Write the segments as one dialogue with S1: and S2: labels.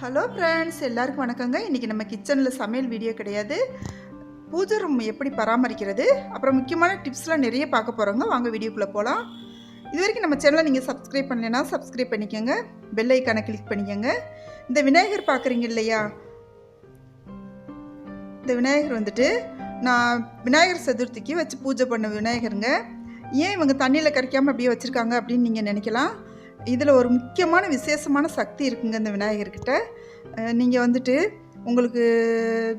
S1: Hello friends, எல்லாருக்கும் வணக்கங்க. இன்றைக்கி நம்ம கிச்சனில் சமையல் வீடியோ கிடையாது, பூஜை ரூம் எப்படி பராமரிக்கிறது, அப்புறம் முக்கியமான டிப்ஸ்லாம் நிறைய பார்க்க போகிறோங்க. வாங்க வீடியோக்குள்ளே போகலாம். இது வரைக்கும் நம்ம சேனலை நீங்கள் சப்ஸ்கிரைப் பண்ணலைன்னா சப்ஸ்கிரைப் பண்ணிக்கோங்க, பெல் ஐக்கானை கிளிக் பண்ணிக்கோங்க. இந்த விநாயகர் பார்க்குறீங்க இல்லையா, இந்த விநாயகர் வந்துட்டு நான் விநாயகர் சதுர்த்திக்கு வச்சு பூஜை பண்ண விநாயகருங்க. ஏன் இவங்க தண்ணியில் கரைக்காமல் அப்படியே வச்சுருக்காங்க அப்படின்னு நீங்கள் நினைக்கலாம். இதில் ஒரு முக்கியமான விசேஷமான சக்தி இருக்குங்க இந்த விநாயகர்கிட்ட. நீங்கள் வந்துட்டு உங்களுக்கு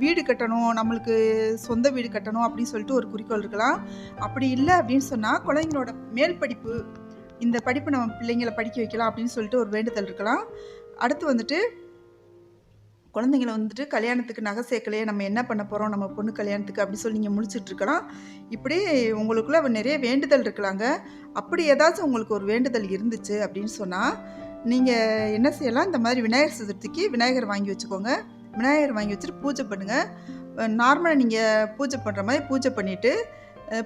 S1: வீடு கட்டணும், நம்மளுக்கு சொந்த வீடு கட்டணும் அப்படின்னு சொல்லிட்டு ஒரு குறிக்கோள் இருக்கலாம். அப்படி இல்லை அப்படின்னு சொன்னால் குழந்தைங்களோட மேல் படிப்பு, இந்த படிப்பு நம்ம பிள்ளைங்களை படிக்க வைக்கலாம் அப்படின்னு சொல்லிட்டு ஒரு வேண்டுதல் இருக்கலாம். அடுத்து வந்துட்டு குழந்தைங்களை வந்துட்டு கல்யாணத்துக்கு நகை சேர்க்கலையே, நம்ம என்ன பண்ண போகிறோம் நம்ம பொண்ணு கல்யாணத்துக்கு அப்படின்னு சொல்லி நீங்கள் முடிச்சுட்ருக்கலாம். இப்படி உங்களுக்குள்ளே நிறைய வேண்டுதல் இருக்கலாங்க. அப்படி ஏதாச்சும் உங்களுக்கு ஒரு வேண்டுதல் இருந்துச்சு அப்படின்னு சொன்னால் நீங்கள் என்ன செய்யலாம், இந்த மாதிரி விநாயகர் சதுர்த்திக்கு விநாயகர் வாங்கி வச்சுக்கோங்க. விநாயகர் வாங்கி வச்சுட்டு பூஜை பண்ணுங்கள். நார்மலாக நீங்கள் பூஜை பண்ணுற மாதிரி பூஜை பண்ணிவிட்டு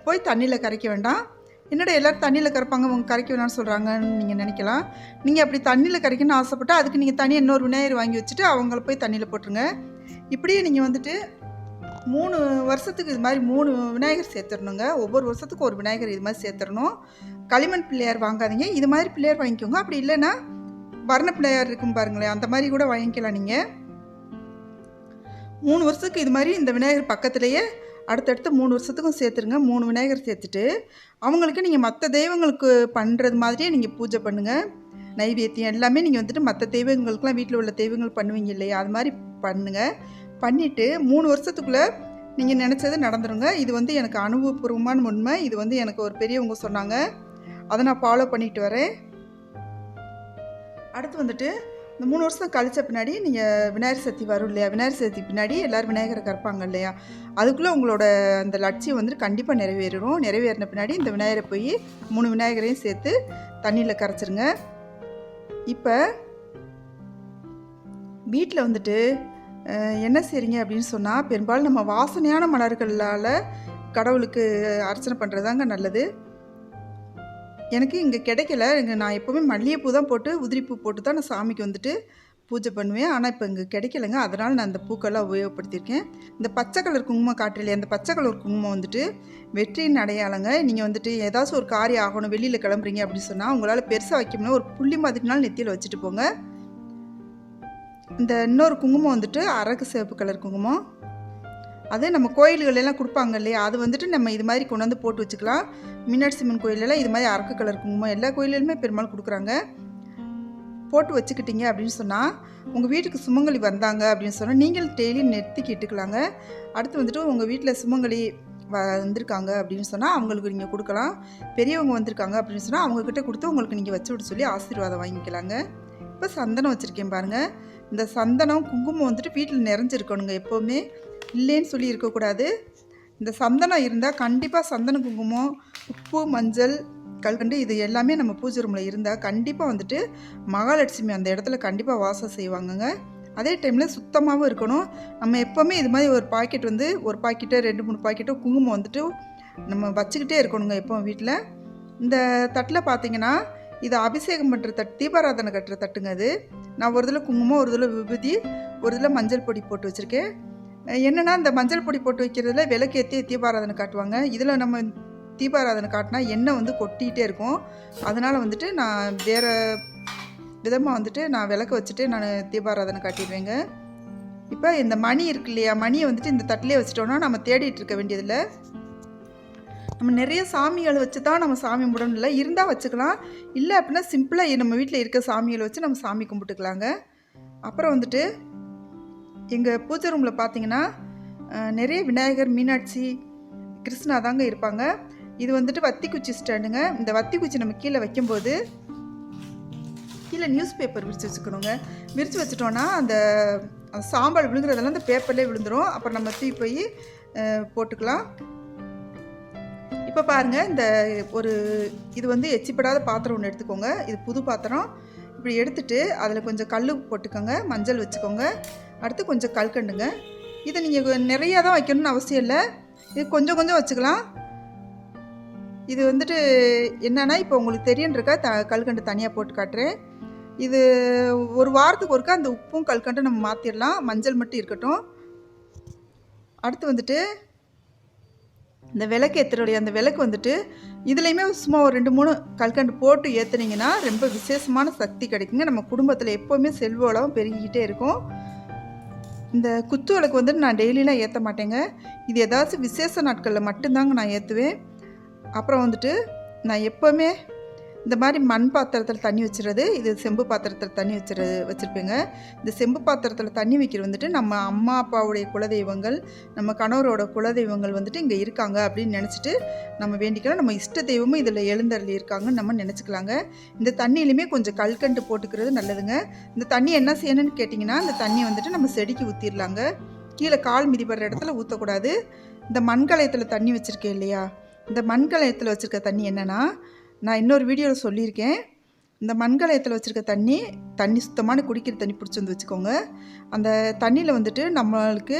S1: போய் தண்ணியில் கரைக்க வேண்டாம். என்னடா எல்லோரும் தண்ணியில் கரைப்பாங்க, அவங்க கரைக்க வேணாம்னு சொல்கிறாங்கன்னு நீங்கள் நினைக்கலாம். நீங்கள் அப்படி தண்ணியில் கரைக்கணும்னு ஆசைப்பட்டால் அதுக்கு நீங்கள் தனியாக இன்னொரு விநாயகர் வாங்கி வச்சுட்டு அவங்கள போய் தண்ணியில் போட்டுருங்க. இப்படியே நீங்கள் வந்துட்டு 3 வருஷத்துக்கு இது மாதிரி 3 விநாயகர் சேர்த்துடணுங்க. ஒவ்வொரு வருஷத்துக்கும் ஒரு விநாயகர் இது மாதிரி சேர்த்துடணும். களிமண் பிள்ளையார் வாங்காதீங்க, இது மாதிரி பிள்ளையார் வாங்கிக்கோங்க. அப்படி இல்லைன்னா வர்ண பிள்ளையார் இருக்கும் பாருங்களேன், அந்த மாதிரி கூட வாங்கிக்கலாம். நீங்கள் 3 வருஷத்துக்கு இது மாதிரி இந்த விநாயகர் பக்கத்துலேயே அடுத்தடுத்து 3 வருஷத்துக்கும் சேர்த்துருங்க. 3 விநாயகர் சேர்த்துட்டு அவங்களுக்கு நீங்கள் மற்ற தெய்வங்களுக்கு பண்ணுறது மாதிரியே நீங்கள் பூஜை பண்ணுங்கள். நைவேத்தியம் எல்லாமே நீங்கள் வந்துட்டு மற்ற தெய்வங்களுக்கெலாம் வீட்டில் உள்ள தெய்வங்கள் பண்ணுவீங்க இல்லையா, அது மாதிரி பண்ணுங்கள். பண்ணிவிட்டு 3 வருஷத்துக்குள்ளே நீங்கள் நினச்சது நடந்துருங்க. இது வந்து எனக்கு அனுபவபூர்வமான உண்மை. இது வந்து எனக்கு ஒரு பெரியவங்க சொன்னாங்க, அதை நான் ஃபாலோ பண்ணிட்டு வரேன். அடுத்து வந்துட்டு இந்த 3 வருஷம் கழித்த பின்னாடி நீங்கள் விநாயகர் சதுர்த்தி வரும் இல்லையா, விநாயகர் சதுர்த்தி பின்னாடி எல்லோரும் விநாயகரை கற்பாங்க இல்லையா, அதுக்குள்ளே உங்களோட அந்த லட்சியம் வந்துட்டு கண்டிப்பாக நிறைவேறும். நிறைவேறின பின்னாடி இந்த விநாயகரை போய் 3 விநாயகரையும் சேர்த்து தண்ணியில் கரைச்சிருங்க. இப்போ வீட்டில் வந்துட்டு என்ன செய்கிறீங்க அப்படின்னு சொன்னால், பெரும்பாலும் நம்ம வாசனையான மலர்களால் கடவுளுக்கு அர்ச்சனை பண்ணுறதாங்க நல்லது. எனக்கு இங்கே கிடைக்கல. நான் எப்போவுமே மல்லிகைப்பூ தான் போட்டு உதிரிப்பூ போட்டு தான் நான் சாமிக்கு வந்துட்டு பூஜை பண்ணுவேன். ஆனால் இப்போ இங்கே கிடைக்கலைங்க, அதனால் நான் அந்த பூக்கெல்லாம் உபயோகப்படுத்தியிருக்கேன். இந்த பச்சை கலர் குங்குமம் காட்டுலையே, அந்த பச்சை கலர் குங்குமம் வந்துட்டு வெற்றியின் அடையாளங்க. நீங்கள் வந்துட்டு ஏதாச்சும் ஒரு காரியம் ஆகணும், வெளியில் கிளம்புறீங்க அப்படின்னு சொன்னால் உங்களால் பெருசாக வைக்கணும்னா ஒரு புள்ளி மாதிரினாலும் நெத்தியில் வச்சுட்டு போங்க. இந்த இன்னொரு குங்குமம் வந்துட்டு அரக்கு சிவப்பு கலர் குங்குமம், அது நம்ம கோயில்களெல்லாம் கொடுப்பாங்க இல்லையா, அது வந்துட்டு நம்ம இது மாதிரி கொண்டு வந்து போட்டு வச்சுக்கலாம். மீனாட்சி அம்மன் கோயிலெல்லாம் இது மாதிரி அரக்கு கலர் குங்குமம் எல்லா கோயிலுமே பெரும்பாலும் கொடுக்குறாங்க. போட்டு வச்சுக்கிட்டீங்க அப்படின்னு சொன்னால் உங்கள் வீட்டுக்கு சுமங்கலி வந்தாங்க அப்படின்னு சொன்னால் நீங்கள் டெய்லி நெத்திக்கு இட்டுக்கலாங்க. அடுத்து வந்துட்டு உங்கள் வீட்டில் சுமங்கலி வந்திருக்காங்க அப்படின்னு சொன்னால் அவங்களுக்கு நீங்கள் கொடுக்கலாம். பெரியவங்க வந்திருக்காங்க அப்படின்னு சொன்னால் அவங்கக்கிட்ட கொடுத்து உங்களுக்கு நீங்கள் வச்சு விட சொல்லி ஆசீர்வாதம் வாங்கிக்கலாங்க. இப்போ சந்தனம் வச்சுருக்கேன் பாருங்கள். இந்த சந்தனம் குங்குமம் வந்துட்டு வீட்டில் நிறைஞ்சிருக்கணுங்க. எப்போவுமே இல்லைன்னு சொல்லி இருக்கக்கூடாது. இந்த சந்தனம் இருந்தால் கண்டிப்பாக சந்தன குங்குமம், உப்பு, மஞ்சள், கல்கண்டு இது எல்லாமே நம்ம பூஜை ரூமில் இருந்தால் கண்டிப்பாக வந்துட்டு மகாலட்சுமி அந்த இடத்துல கண்டிப்பாக வாசம் செய்வாங்கங்க. அதே டைமில் சுத்தமாகவும் இருக்கணும். நம்ம எப்போவுமே இது மாதிரி ஒரு பாக்கெட் வந்து ஒரு பாக்கெட்டோ 2-3 பாக்கெட்டோ குங்குமம் வந்துட்டு நம்ம வச்சுக்கிட்டே இருக்கணுங்க எப்போ வீட்டில். இந்த தட்டில் பார்த்தீங்கன்னா இது அபிஷேகம் பண்ணுற தட்டு, தீபாராதனை கட்டுற தட்டுங்க. அது நான் ஒரு இதில் குங்குமம், ஒரு இதில் விபூதி, ஒரு இதில் மஞ்சள் பொடி போட்டு வச்சுருக்கேன். என்னென்னா இந்த மஞ்சள் பொடி போட்டு வைக்கிறதுல விளக்கேற்றி தீபாராதனை காட்டுவாங்க. இதில் நம்ம தீபாராதனை காட்டினா எண்ணெய் வந்து கொட்டிகிட்டே இருக்கும். அதனால் வந்துட்டு நான் வேறு விதமாக வந்துட்டு நான் விளக்க வச்சுட்டு நான் தீபாராதனை காட்டிடுவேங்க. இப்போ இந்த மணி இருக்கு இல்லையா, மணியை வந்துட்டு இந்த தட்டிலே வச்சுட்டோன்னா நம்ம தேடிட்டு இருக்க வேண்டியதில்லை. நம்ம நிறைய சாமிகளை வச்சு தான் நம்ம சாமி கும்பிடணும் இல்லை, இருந்தால் வச்சுக்கலாம். இல்லை அப்படின்னா சிம்பிளாக நம்ம வீட்டில் இருக்க சாமிகளை வச்சு நம்ம சாமி கும்பிட்டுக்கலாங்க. அப்புறம் வந்துட்டு எங்கள் பூஜை ரூமில் பார்த்தீங்கன்னா நிறைய விநாயகர், மீனாட்சி, கிருஷ்ணா தாங்க இருப்பாங்க. இது வந்துட்டு வத்தி குச்சி ஸ்டாண்டுங்க. இந்த வத்தி குச்சி நம்ம கீழே வைக்கும்போது கீழே நியூஸ் பேப்பர் விரித்து வச்சுக்கணுங்க. விரித்து வச்சுட்டோன்னா அந்த சாம்பல் விழுங்குறதெல்லாம் அந்த பேப்பர்லேயே விழுந்துடும். அப்புறம் நம்ம தூக்கி போய் போட்டுக்கலாம். இப்போ பாருங்கள், இந்த ஒரு இது வந்து எச்சிப்படாத பாத்திரம் ஒன்று எடுத்துக்கோங்க. இது புது பாத்திரம். இப்படி எடுத்துகிட்டு அதில் கொஞ்சம் கல் போட்டுக்கோங்க, மஞ்சள் வச்சுக்கோங்க. அடுத்து கொஞ்சம் கல்கண்டுங்க. இதை நீங்கள் நிறையா தான் வைக்கணும்னு அவசியம் இல்லை, இது கொஞ்சம் கொஞ்சம் வச்சுக்கலாம். இது வந்துட்டு என்னென்னா இப்போ உங்களுக்கு தெரியுன்றக்கா கல்கண்டு தனியாக போட்டு காட்டுறேன். இது ஒரு வாரத்துக்கு ஒருக்கா அந்த உப்பும் கல்கண்டும் நம்ம மாற்றிடலாம். மஞ்சள் மட்டும் இருக்கட்டும். அடுத்து வந்துட்டு இந்த விளக்கு ஏற்றுறோடைய அந்த விளக்கு வந்துட்டு இதுலேயுமே சும்மா ஒரு 2-3 கல்கண்டு போட்டு ஏற்றுனீங்கன்னா ரொம்ப விசேஷமான சக்தி கிடைக்குங்க. நம்ம குடும்பத்தில் எப்போவுமே செல்வ வளம் பெருகிக்கிட்டே இருக்கும். இந்த குத்து விளக்கு வந்துட்டு நான் டெய்லியெலாம் ஏற்ற மாட்டேங்க. இது ஏதாச்சும் விசேஷ நாட்களில் மட்டும்தாங்க நான் ஏற்றுவேன். அப்புறம் வந்துட்டு நான் எப்போவுமே இந்த மாதிரி மண் பாத்திரத்தில் தண்ணி வச்சுறது, இது செம்பு பாத்திரத்தில் தண்ணி வச்சுருப்பேங்க. இந்த செம்பு பாத்திரத்தில் தண்ணி வைக்கிறது வந்துட்டு நம்ம அம்மா அப்பாவுடைய குலதெய்வங்கள், நம்ம கணவரோட குலதெய்வங்கள் வந்துட்டு இங்கே இருக்காங்க அப்படின்னு நினச்சிட்டு நம்ம வேண்டிக்கலாம். நம்ம இஷ்ட தெய்வமும் இதில் எழுந்தருளி இருக்காங்கன்னு நம்ம நினச்சிக்கலாங்க. இந்த தண்ணியிலுமே கொஞ்சம் கல்கண்டு போட்டுக்கிறது நல்லதுங்க. இந்த தண்ணி என்ன செய்யணும்னு கேட்டிங்கன்னா, இந்த தண்ணியை வந்துட்டு நம்ம செடிக்கு ஊற்றிடலாங்க. கீழே கால் மிதிப்படுற இடத்துல ஊற்றக்கூடாது. இந்த மண்கலயத்தில் தண்ணி வச்சுருக்கேன் இல்லையா, இந்த மண்கலயத்தில் வச்சுருக்க தண்ணி என்னென்னா, நான் இன்னொரு வீடியோவில் சொல்லியிருக்கேன். இந்த மண்கலயத்தில் வச்சுருக்க தண்ணி சுத்தமான குடிக்கிற தண்ணி பிடிச்சி வந்து வச்சுக்கோங்க. அந்த தண்ணியில் வந்துட்டு நம்மளுக்கு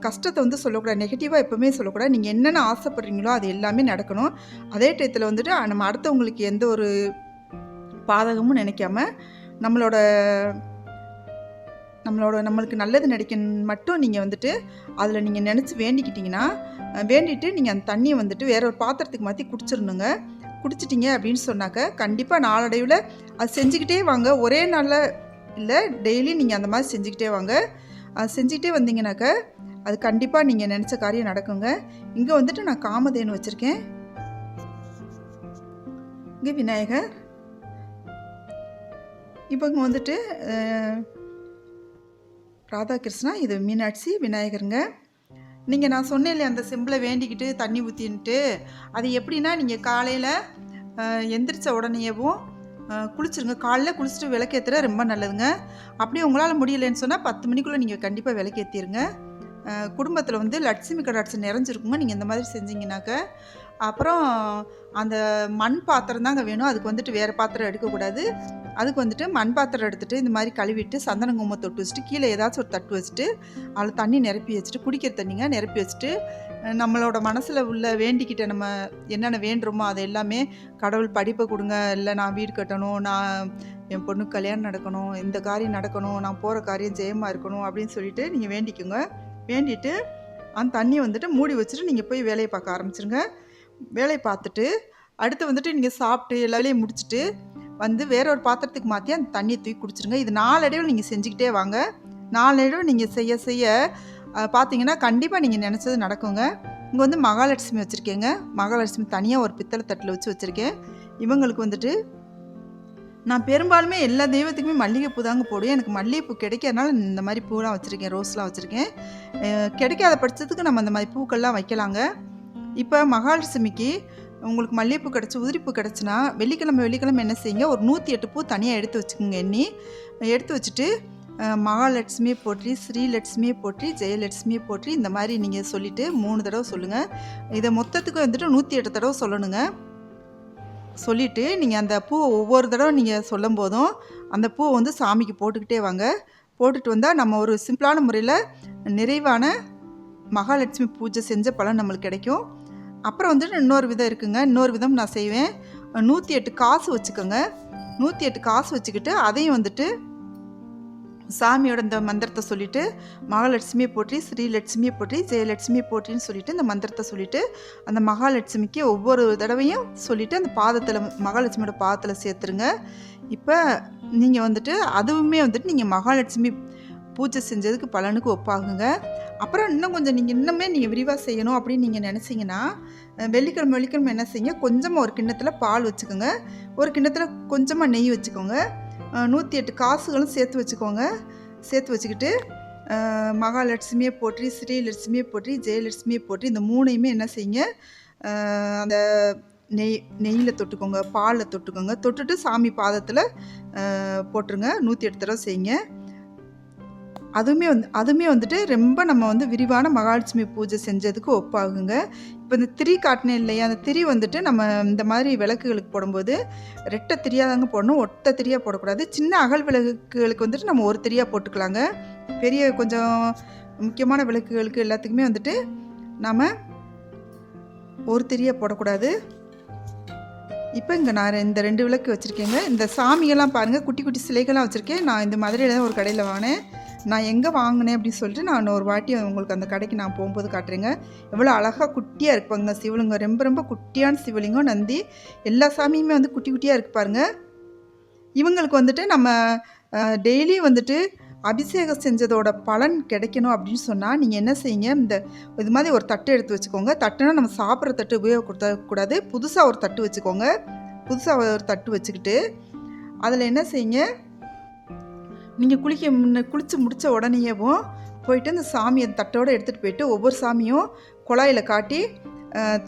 S1: கஷ்டத்தை வந்து சொல்லக்கூடாது, நெகட்டிவாக எப்போவுமே சொல்லக்கூடாது. நீங்கள் என்னென்ன ஆசைப்படுறீங்களோ அது எல்லாமே நடக்கணும். அதே டயத்தில் வந்துட்டு நம்ம அடுத்தவங்களுக்கு எந்த ஒரு பாதகமும் நினைக்காம நம்மளுக்கு நல்லது நினைக்கணும் மட்டும் நீங்கள் வந்துட்டு அதில் நீங்கள் நினச்சி வேண்டிக்கிட்டிங்கன்னா, வேண்டிட்டு நீங்கள் அந்த தண்ணியை வந்துட்டு வேற ஒரு பாத்திரத்துக்கு மாற்றி குடிச்சிடணுங்க. குடிச்சிட்டிங்க அப்படின்னு சொன்னாக்க கண்டிப்பாக நாளடைவில் அது செஞ்சுக்கிட்டே வாங்க. ஒரே நாளில் இல்லை, டெய்லி நீங்கள் அந்த மாதிரி செஞ்சுக்கிட்டே வாங்க. அது செஞ்சுக்கிட்டே வந்தீங்கன்னாக்க அது கண்டிப்பாக நீங்கள் நினச்ச காரியம் நடக்குங்க. இங்கே வந்துட்டு நான் காமதேனு வச்சுருக்கேன். இங்கே விநாயகர். இப்போ இங்கே வந்துட்டு ராதாகிருஷ்ணா, இது மீனாட்சி, விநாயகருங்க. நீங்கள் நான் சொன்னேன் இல்லையா அந்த செம்பில் வேண்டிக்கிட்டு தண்ணி ஊற்றின்ட்டு, அது எப்படின்னா நீங்கள் காலையில் எந்திரிச்ச உடனேயவும் குளிச்சுருங்க. காலையில் குளிச்சுட்டு விளக்கேற்றுற ரொம்ப நல்லதுங்க. அப்படியே உங்களால் முடியலைன்னு சொன்னால் 10 மணிக்குள்ளே நீங்கள் கண்டிப்பாக விளக்கேற்றிடுங்க. குடும்பத்தில் வந்து லட்சுமி கடாட்சி நிறைஞ்சிருக்குங்க நீங்கள் இந்த மாதிரி செஞ்சிங்கனாக்க. அப்புறம் அந்த மண் பாத்திரம் தாங்க வேணும். அதுக்கு வந்துட்டு வேறு பாத்திரம் எடுக்கக்கூடாது. அதுக்கு வந்துட்டு மண் பாத்திரம் எடுத்துகிட்டு இந்த மாதிரி கழுவிட்டு சந்தன குங்குமம் தொட்டு வச்சுட்டு கீழே ஏதாச்சும் ஒரு தட்டு வச்சுட்டு அதில் தண்ணி நிரப்பி வச்சுட்டு, குடிக்கிற தண்ணிங்க நிரப்பி வச்சுட்டு, நம்மளோட மனசில் உள்ள வேண்டிக்கிட்ட நம்ம என்னென்ன வேண்டுறோமோ அதை எல்லாமே, கடவுள் படிப்பை கொடுங்க, இல்லை நான் வீடு கட்டணும், நான் என் பொண்ணுக்கு கல்யாணம் நடக்கணும், இந்த காரியம் நடக்கணும், நான் போகிற காரியம் ஜெயமாக இருக்கணும் அப்படின்னு சொல்லிட்டு நீங்கள் வேண்டிக்குங்க. வேண்டிட்டு அந்த தண்ணியை வந்துட்டு மூடி வச்சுட்டு நீங்கள் போய் வேலையை பார்க்க ஆரம்பிச்சிருங்க. வேலையை பார்த்துட்டு அடுத்து வந்துட்டு நீங்கள் சாப்பிட்டு எல்லா வேலையும் முடிச்சுட்டு வந்து வேற ஒரு பாத்திரத்துக்கு மாற்றி அந்த தண்ணியை தூக்கி குடிச்சிருங்க. இது நாளடைவில் நீங்கள் செஞ்சுக்கிட்டே வாங்க. நாளடைவில் நீங்கள் செய்ய செய்ய பார்த்தீங்கன்னா கண்டிப்பாக நீங்கள் நினச்சது நடக்குங்க. இங்கே வந்து மகாலட்சுமி வச்சுருக்கேங்க. மகாலட்சுமி தனியாக ஒரு பித்தளை தட்டில் வச்சுருக்கேன். இவங்களுக்கு வந்துட்டு நான் பெரும்பாலுமே எல்லா தெய்வத்துக்குமே மல்லிகைப்பூ தாங்க போடுவேன். எனக்கு மல்லிகைப்பூ கிடைக்கிறதுனால இந்த மாதிரி பூலாம் வச்சுருக்கேன், ரோஸ்லாம் வச்சுருக்கேன். கிடைக்காத பட்சத்துக்கு நம்ம இந்த மாதிரி பூக்கள்லாம் வைக்கலாங்க. இப்போ மகாலட்சுமிக்கு உங்களுக்கு மல்லிகைப்பூ கிடச்சி உதிரிப்பூ கிடச்சின்னா வெள்ளிக்கிழமை என்ன செய்யுங்க, ஒரு 108 பூ தனியாக எடுத்து வச்சுக்கோங்க. எண்ணி எடுத்து வச்சுட்டு மகாலட்சுமியை போற்றி, ஸ்ரீலட்சுமியை போற்றி, ஜெயலட்சுமியை போற்றி இந்த மாதிரி நீங்கள் சொல்லிவிட்டு 3 தடவை சொல்லுங்கள். இதை மொத்தத்துக்கு வந்துட்டு 108 தடவை சொல்லணுங்க. சொல்லிவிட்டு நீங்கள் அந்த பூவை ஒவ்வொரு தடவை நீங்கள் சொல்லும் போதும் அந்த பூவை வந்து சாமிக்கு போட்டுக்கிட்டே வாங்க. போட்டுட்டு வந்தால் நம்ம ஒரு சிம்பிளான முறையில் நிறைவான மகாலட்சுமி பூஜை செஞ்ச பலன் நம்மளுக்கு கிடைக்கும். அப்புறம் வந்துட்டு இன்னொரு விதம் இருக்குங்க. இன்னொரு விதம் நான் செய்வேன். 108 காசு வச்சுக்கோங்க. 108 காசு வச்சுக்கிட்டு அதையும் வந்துட்டு சாமியோட இந்த மந்திரத்தை சொல்லிவிட்டு மகாலட்சுமியை போற்றி, ஸ்ரீலட்சுமியை போற்றி, ஜெயலட்சுமியை போற்றின்னு சொல்லிவிட்டு இந்த மந்திரத்தை சொல்லிவிட்டு அந்த மகாலட்சுமிக்கு ஒவ்வொரு தடவையும் சொல்லிவிட்டு அந்த பாதத்தில் மகாலட்சுமியோட பாதத்தில் சேர்த்துருங்க. இப்போ நீங்கள் வந்துட்டு அதுவுமே வந்துட்டு நீங்கள் மகாலட்சுமி பூஜை செஞ்சதுக்கு பலனுக்கு ஒப்பாகுங்க. அப்புறம் இன்னும் கொஞ்சம் நீங்கள் விரிவாக செய்யணும் அப்படின்னு நீங்கள் நினச்சிங்கன்னா வெள்ளிக்கிழமை என்ன செய்யுங்க, கொஞ்சமாக ஒரு கிண்ணத்தில் பால் வச்சுக்கோங்க, ஒரு கிண்ணத்தில் கொஞ்சமாக நெய் வச்சுக்கோங்க, 108 காசுகளும் சேர்த்து வச்சுக்கோங்க. சேர்த்து வச்சுக்கிட்டு மகாலட்சுமியை போற்றி, ஸ்ரீலட்சுமியை போற்றி, ஜெயலட்சுமியை போற்றி இந்த 3ஐயுமே என்ன செய்யுங்க, அந்த நெய்யில் தொட்டுக்கோங்க, பாலில் தொட்டுக்கோங்க. தொட்டுட்டு சாமி பாதத்தில் போட்டுருங்க. 108 தடவை செய்யுங்க. அதுவுமே வந்துட்டு ரொம்ப நம்ம வந்து விரிவான மகாலட்சுமி பூஜை செஞ்சதுக்கு ஒப்பாகுங்க. இப்போ இந்த திரி காட்டினேன் இல்லையா, அந்த திரி வந்துட்டு நம்ம இந்த மாதிரி விளக்குகளுக்கு போடும்போது ரெட்டை திரியாதாங்க போடணும், ஒட்டை திரியாக போடக்கூடாது. சின்ன அகல் விளக்குகளுக்கு வந்துட்டு நம்ம ஒரு திரியாக போட்டுக்கலாங்க. பெரிய கொஞ்சம் முக்கியமான விளக்குகளுக்கு எல்லாத்துக்குமே வந்துட்டு நம்ம ஒரு திரியாக போடக்கூடாது. இப்போ இங்கே நான் இந்த 2 விளக்கு வச்சுருக்கேங்க. இந்த சாமியெல்லாம் பாருங்கள், குட்டி குட்டி சிலைகள்லாம் வச்சுருக்கேன். நான் இந்த மதுரையில் தான் ஒரு கடையில் வாங்கினேன். நான் எங்கே வாங்கினேன் அப்படின்னு சொல்லிட்டு நான் ஒரு வாட்டி உங்களுக்கு அந்த கடைக்கு நான் போகும்போது காட்டுறேங்க. எவ்வளோ அழகாக குட்டியாக இருப்பாங்க சிவலிங்கம். ரொம்ப ரொம்ப குட்டியான சிவலிங்கம், நந்தி, எல்லா சாமியுமே வந்து குட்டி குட்டியாக இருக்கு பாருங்கள். இவங்களுக்கு வந்துட்டு நம்ம டெய்லி வந்துட்டு அபிஷேகம் செஞ்சதோட பலன் கிடைக்கணும் அப்படின்னு சொன்னால் நீங்கள் என்ன செய்யுங்க, இந்த இது மாதிரி ஒரு தட்டு எடுத்து வச்சுக்கோங்க. தட்டுனா நம்ம சாப்பிட்ற தட்டு உபயோகப்படுத்தக்கூடாது. புதுசாக ஒரு தட்டு வச்சுக்கோங்க. புதுசாக ஒரு தட்டு வச்சுக்கிட்டு அதில் என்ன செய்யுங்க, நீங்கள் குளித்து முடித்த உடனேயேவும் போயிட்டு இந்த சாமி அந்த தட்டோடு எடுத்துகிட்டு போயிட்டு ஒவ்வொரு சாமியும் குழாயில் காட்டி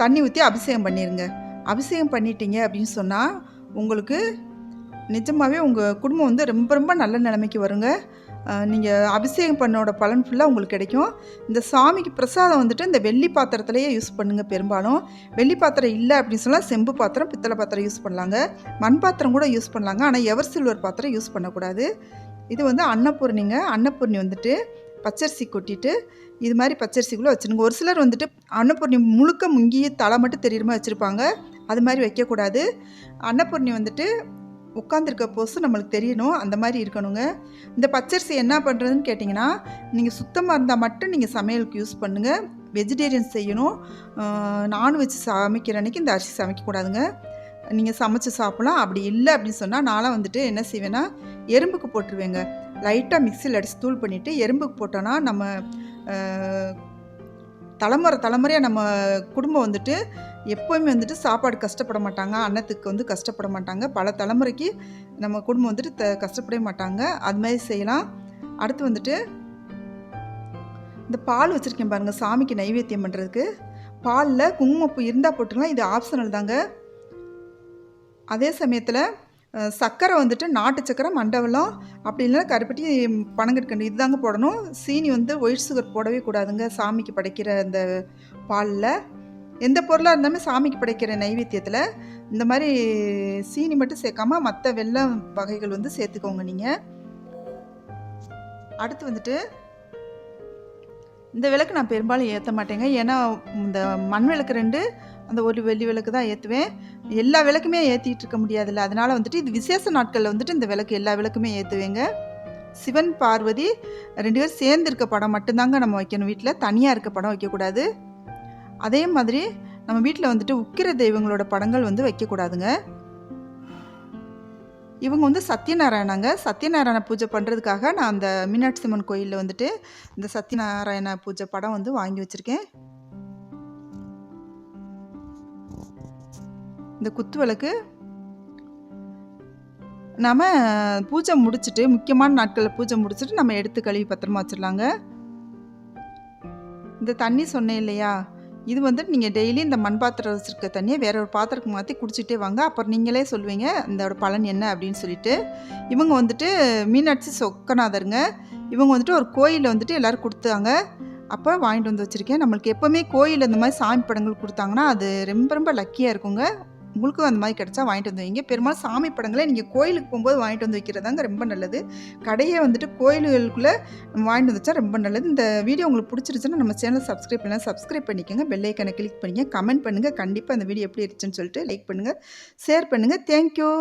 S1: தண்ணி ஊற்றி அபிஷேகம் பண்ணிடுங்க. அபிஷேகம் பண்ணிட்டீங்க அப்படின்னு சொன்னால் உங்களுக்கு நிஜமாகவே உங்கள் குடும்பம் வந்து ரொம்ப ரொம்ப நல்ல நிலைமைக்கு வருங்க. நீங்கள் அபிஷேகம் பண்ணோட பலன் ஃபுல்லாக உங்களுக்கு கிடைக்கும். இந்த சாமிக்கு பிரசாதம் வந்துட்டு இந்த வெள்ளி பாத்திரத்துலேயே யூஸ் பண்ணுங்கள். பெரும்பாலும் வெள்ளி பாத்திரம் இல்லை அப்படின்னு சொன்னால் செம்பு பாத்திரம், பித்தளை பாத்திரம் யூஸ் பண்ணலாங்க. மண் பாத்திரம் கூட யூஸ் பண்ணலாங்க. ஆனால் எவர் சில்வர் பாத்திரம் யூஸ் பண்ணக்கூடாது. இது வந்து அன்னபூர்ணிங்க. அன்னபூர்ணி வந்துட்டு பச்சரிசி கொட்டிட்டு இது மாதிரி பச்சரிசிக்குள்ளே வச்சுருங்க. ஒரு சிலர் வந்துட்டு அன்னபூர்ணி முழுக்க முங்கி தலை மட்டும் தெரியுற மாதிரி வச்சுருப்பாங்க. அது மாதிரி வைக்கக்கூடாது. அன்னபூர்ணி வந்துட்டு உட்காந்துருக்க போஸு நம்மளுக்கு தெரியணும், அந்த மாதிரி இருக்கணுங்க. இந்த பச்சரிசி என்ன பண்ணுறதுன்னு கேட்டிங்கன்னா, நீங்கள் சுத்தமாக இருந்தால் மட்டும் நீங்கள் சமையலுக்கு யூஸ் பண்ணுங்கள். வெஜிடேரியன் செய்யணும். நான்வெஜ் சமைக்கிற அன்றைக்கி இந்த அரிசி சமைக்கக்கூடாதுங்க. நீங்கள் சமைச்சு சாப்பிட்லாம். அப்படி இல்லை அப்படின்னு சொன்னால் நான்லாம் வந்துட்டு என்ன செய்வேன்னா, எறும்புக்கு போட்டுருவேங்க. லைட்டாக மிக்சியில் அடித்து தூள் பண்ணிவிட்டு எறும்புக்கு போட்டோன்னா நம்ம தலைமுறையாக நம்ம குடும்பம் வந்துட்டு எப்போவுமே வந்துட்டு சாப்பாடு கஷ்டப்பட மாட்டாங்க. அன்னத்துக்கு வந்து கஷ்டப்பட மாட்டாங்க. பல தலைமுறைக்கு நம்ம குடும்பம் வந்துட்டு கஷ்டப்படவே மாட்டாங்க. அது மாதிரி செய்யலாம். அடுத்து வந்துட்டு இந்த பால் வச்சுருக்கேன் பாருங்கள், சாமிக்கு நைவேத்தியம் பண்ணுறதுக்கு. பாலில் குங்குமப்பூ இருந்தால் போட்டுக்கலாம். இது ஆப்ஷனல் தாங்க. அதே சமயத்தில் சர்க்கரை வந்துட்டு நாட்டு சர்க்கரை, மண்டவெல்லம், அப்படி இல்லைன்னா கருப்பட்டி, பனங்கற்கண்டு இது தாங்க போடணும். சீனி வந்து ஒயிட் சுகர் போடவே கூடாதுங்க சாமிக்கு படைக்கிற அந்த பாலில். எந்த பொருளாக இருந்தாலும் சாமிக்கு படைக்கிற நைவேத்தியத்தில் இந்த மாதிரி சீனி மட்டும் சேர்க்காம மற்ற வெல்லம் வகைகள் வந்து சேர்த்துக்கோங்க நீங்கள். அடுத்து வந்துட்டு இந்த விளக்கு நான் பெரும்பாலும் ஏற்ற மாட்டேங்க. ஏன்னா இந்த மண் விளக்கு 2, அந்த ஒரு வெள்ளி விளக்கு தான் ஏற்றுவேன். எல்லா விளக்குமே ஏற்றிட்டு இருக்க முடியாதுல்ல. அதனால் வந்துட்டு இது விசேஷ நாட்களில் வந்துட்டு இந்த விளக்கு எல்லா விளக்குமே ஏற்றுவேங்க. சிவன் பார்வதி 2 பேரும் சேர்ந்து இருக்க படம் மட்டும்தாங்க நம்ம வைக்கணும். வீட்டில் தனியாக இருக்க படம் வைக்கக்கூடாது. அதே மாதிரி நம்ம வீட்டில் வந்துட்டு உக்கிர தெய்வங்களோட படங்கள் வந்து வைக்கக்கூடாதுங்க. இவங்க வந்து சத்யநாராயணாங்க. சத்யநாராயண பூஜை பண்ணுறதுக்காக நான் அந்த மீனாட்சி அம்மன் கோயிலில் வந்துட்டு இந்த சத்யநாராயண பூஜை படம் வந்து வாங்கி வச்சுருக்கேன். இந்த குத்து விளக்கு நாம் பூஜை முடிச்சுட்டு, முக்கியமான நாட்களில் பூஜை முடிச்சுட்டு நம்ம எடுத்து கழுவி பத்திரமா வச்சிடலாங்க. இந்த தண்ணி சொன்னேன் இல்லையா, இது வந்துட்டு நீங்கள் டெய்லி இந்த மண் பாத்திரம் வச்சுருக்க தண்ணியை வேற ஒரு பாத்திரத்துக்கு மாற்றி குடிச்சிட்டே வாங்க. அப்புறம் நீங்களே சொல்லுவீங்க இதோட பலன் என்ன அப்படின்னு சொல்லிட்டு. இவங்க வந்துட்டு மீனாட்சி சொக்கநாதருங்க. இவங்க வந்துட்டு ஒரு கோயிலில் வந்துட்டு எல்லோரும் கொடுத்தாங்க. அப்போ வாங்கிட்டு வந்து வச்சுருக்கேன். நம்மளுக்கு எப்போவுமே கோயிலில் இந்த மாதிரி சாமி படங்கள் கொடுத்தாங்கன்னா அது ரொம்ப ரொம்ப லக்கியாக இருக்குங்க. உங்களுக்கும் அந்த மாதிரி கிடச்சா வாங்கிட்டு வந்து வைங்க. பெரும்பாலும் சாமி படங்களை நீங்கள் கோயிலுக்கு போகும்போது வாங்கிட்டு வந்து வைக்கிறதாங்க ரொம்ப நல்லது. கடையை வந்துட்டு கோயில்களுக்குள்ளே நம்ம வாங்கிட்டு வந்துச்சா ரொம்ப நல்லது. இந்த வீடியோ உங்களுக்கு பிடிச்சிருச்சுன்னா நம்ம சேனல் சப்ஸ்கிரைப் பண்ணிக்கோங்க. பெல் ஐக்கனை கிளிக் பண்ணிங்க. கமெண்ட் பண்ணுங்கள். கண்டிப்பாக அந்த வீடியோ எப்படி இருந்துச்சுன்னு சொல்லிட்டு லைக் பண்ணுங்கள், ஷேர் பண்ணுங்கள். தேங்க்யூ.